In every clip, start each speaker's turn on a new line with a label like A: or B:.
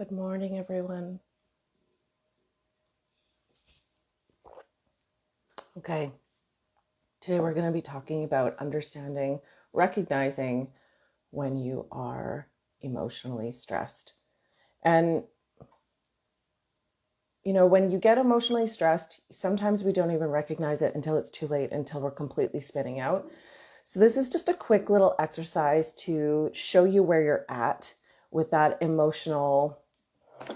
A: Good morning, everyone. Okay, today we're going to be talking about recognizing when you are emotionally stressed. And, when you get emotionally stressed, sometimes we don't even recognize it until it's too late, until we're completely spinning out. So this is just a quick little exercise to show you where you're at with that emotional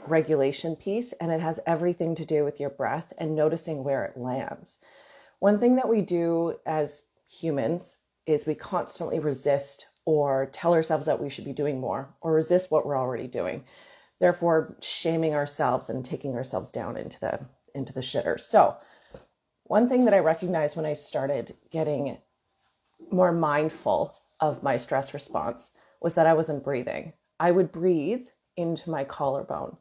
A: regulation piece, and it has everything to do with your breath and noticing where it lands. One thing that we do as humans is we constantly resist or tell ourselves that we should be doing more or resist what we're already doing, therefore shaming ourselves and taking ourselves down into the shitter. So one thing that I recognized when I started getting more mindful of my stress response was that I wasn't breathing. I would breathe into my collarbone.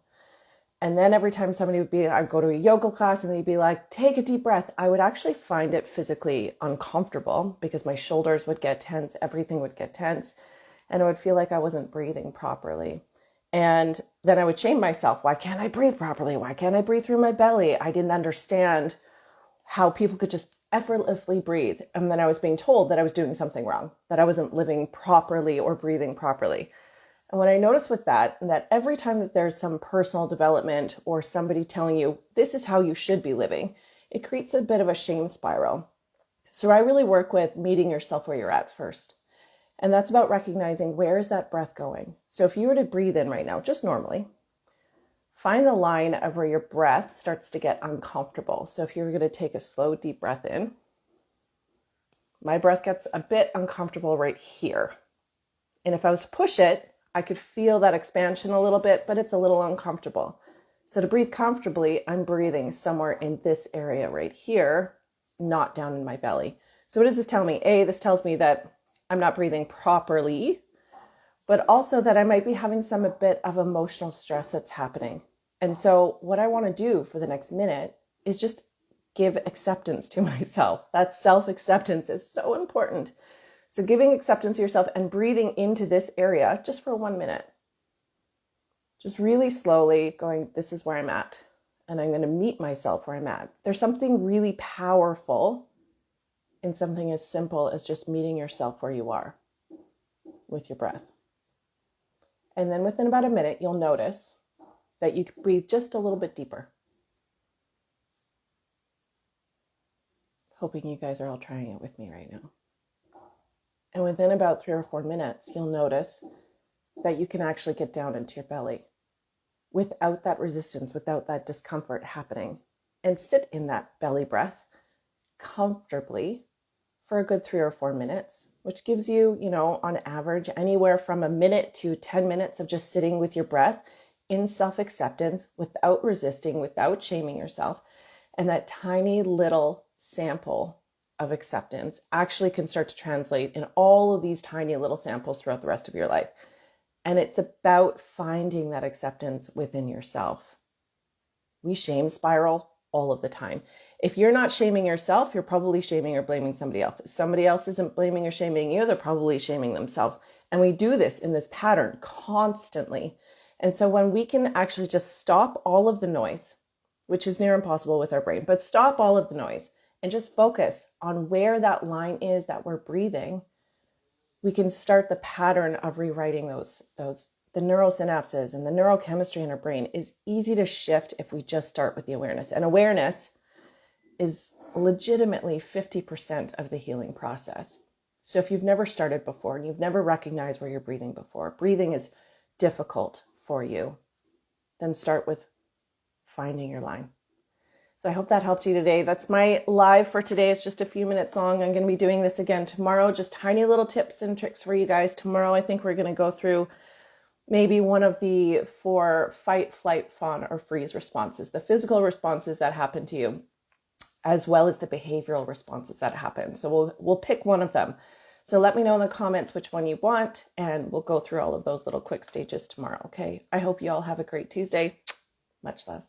A: And then every time I'd go to a yoga class and they'd be like, take a deep breath. I would actually find it physically uncomfortable because my shoulders would get tense. Everything would get tense. And it would feel like I wasn't breathing properly. And then I would shame myself. Why can't I breathe properly? Why can't I breathe through my belly? I didn't understand how people could just effortlessly breathe. And then I was being told that I was doing something wrong, that I wasn't living properly or breathing properly. And what I noticed with that every time that there's some personal development or somebody telling you this is how you should be living, it creates a bit of a shame spiral. So I really work with meeting yourself where you're at first. And that's about recognizing where is that breath going. So if you were to breathe in right now, just normally, find the line of where your breath starts to get uncomfortable. So if you're going to take a slow, deep breath in, my breath gets a bit uncomfortable right here. And if I was to push it, I could feel that expansion a little bit, but it's a little uncomfortable. So to breathe comfortably, I'm breathing somewhere in this area right here, not down in my belly. So what does this tell me? This tells me that I'm not breathing properly, but also that I might be having a bit of emotional stress that's happening. And so what I want to do for the next minute is just give acceptance to myself. That self-acceptance is so important. So giving acceptance to yourself and breathing into this area just for 1 minute. Just really slowly going, this is where I'm at. And I'm going to meet myself where I'm at. There's something really powerful in something as simple as just meeting yourself where you are with your breath. And then within about a minute, you'll notice that you can breathe just a little bit deeper. Hoping you guys are all trying it with me right now. And within about 3 or 4 minutes, you'll notice that you can actually get down into your belly without that resistance, without that discomfort happening, and sit in that belly breath comfortably for a good 3 or 4 minutes, which gives you, on average, anywhere from a minute to 10 minutes of just sitting with your breath in self-acceptance, without resisting, without shaming yourself. And that tiny little sample of acceptance actually can start to translate in all of these tiny little samples throughout the rest of your life. And it's about finding that acceptance within yourself. We shame spiral all of the time. If you're not shaming yourself, you're probably shaming or blaming somebody else. If somebody else isn't blaming or shaming you, they're probably shaming themselves. And we do this in this pattern constantly. And so when we can actually just stop all of the noise, which is near impossible with our brain, but stop all of the noise and just focus on where that line is that we're breathing, we can start the pattern of rewriting the neurosynapses and the neurochemistry in our brain is easy to shift if we just start with the awareness. And awareness is legitimately 50% of the healing process. So if you've never started before and you've never recognized where you're breathing before, breathing is difficult for you, then start with finding your line. So I hope that helped you today. That's my live for today. It's just a few minutes long. I'm going to be doing this again tomorrow. Just tiny little tips and tricks for you guys. Tomorrow, I think we're going to go through maybe one of the 4 fight, flight, fawn, or freeze responses, the physical responses that happen to you, as well as the behavioral responses that happen. So we'll pick one of them. So let me know in the comments which one you want, and we'll go through all of those little quick stages tomorrow, okay? I hope you all have a great Tuesday. Much love.